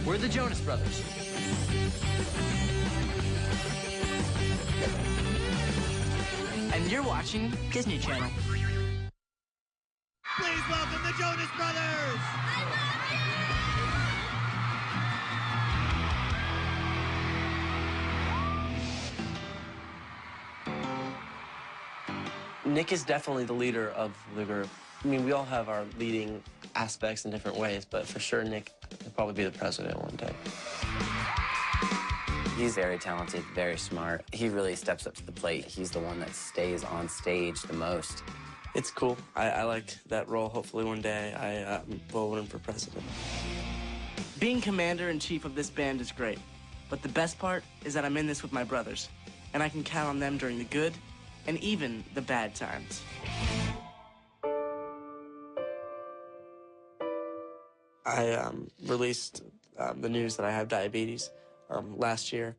We're the Jonas Brothers. And you're watching Disney Channel. Please welcome the Jonas Brothers! Nick is definitely the leader of the group. I mean, we all have our leading aspects in different ways, but for sure, Nick will probably be the president one day. He's very talented, very smart. He really steps up to the plate. He's the one that stays on stage the most. It's cool. I like that role. Hopefully one day I will run for president. Being commander-in-chief of this band is great, but the best part is that I'm in this with my brothers, and I can count on them during the good and even the bad times. I released the news that I have diabetes last year.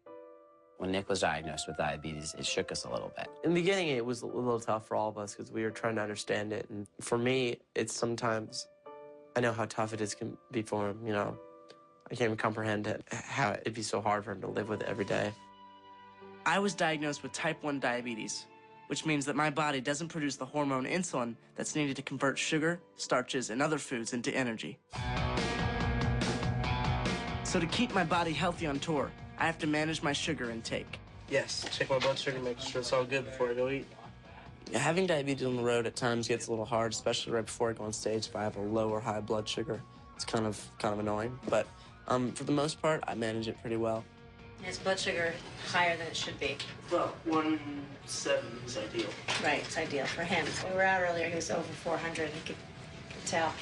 When Nick was diagnosed with diabetes, it shook us a little bit. In the beginning, it was a little tough for all of us because we were trying to understand it. And for me, it's sometimes, I know how tough it is can be for him, you know. I can't even comprehend it, how it'd be so hard for him to live with it every day. I was diagnosed with type 1 diabetes, which means that my body doesn't produce the hormone insulin that's needed to convert sugar, starches, and other foods into energy. So to keep my body healthy on tour, I have to manage my sugar intake. Yes, check my blood sugar, make sure it's all good before I go eat. Having diabetes on the road at times gets a little hard, especially right before I go on stage. If I have a low or high blood sugar, it's kind of annoying. But for the most part, I manage it pretty well. His blood sugar higher than it should be. Well, 170 is ideal. Right, it's ideal for him. We were out earlier, he was over 400, he could tell.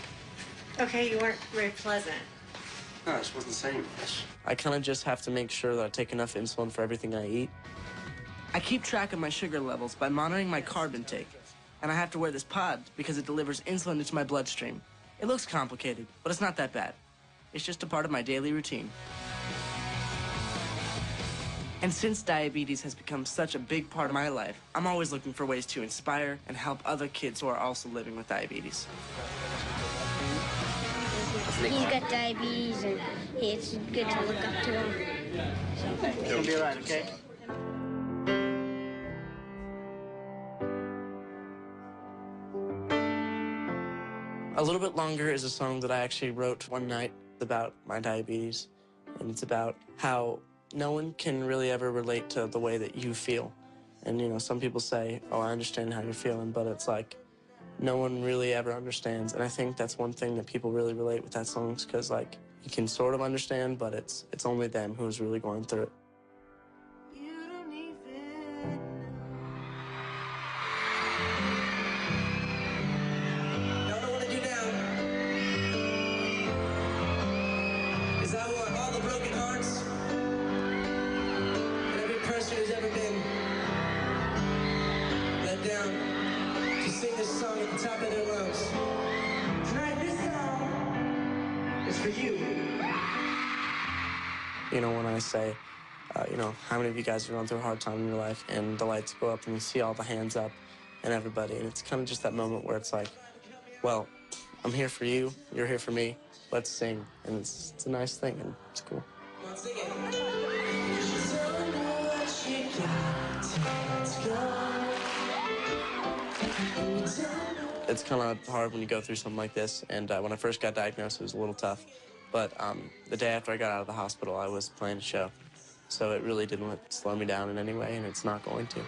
Okay, you weren't very pleasant. No, I just wasn't saying much. I kind of just have to make sure that I take enough insulin for everything I eat. I keep track of my sugar levels by monitoring my carb intake, and I have to wear this pod because it delivers insulin into my bloodstream. It looks complicated, but it's not that bad. It's just a part of my daily routine. And since diabetes has become such a big part of my life, I'm always looking for ways to inspire and help other kids who are also living with diabetes. He's got diabetes, and it's good to look up to him. It's gonna be all right, okay? A Little Bit Longer is a song that I actually wrote one night about my diabetes, and it's about how no one can really ever relate to the way that you feel. And, you know, some people say, oh, I understand how you're feeling, but it's like, no one really ever understands. And I think that's one thing that people really relate with that song, because, like, you can sort of understand, but it's only them who's really going through it. Who's ever been let down to sing this song at the top of their lungs. Tonight, this song is for you. You know, when I say, you know, how many of you guys are going through a hard time in your life, and the lights go up and you see all the hands up and everybody, and it's kind of just that moment where it's like, well, I'm here for you, you're here for me, let's sing. And it's a nice thing, and it's cool. Let's sing it. It's kind of hard when you go through something like this, and when I first got diagnosed, it was a little tough. But the day after I got out of the hospital, I was playing a show, so it really didn't slow me down in any way, and it's not going to.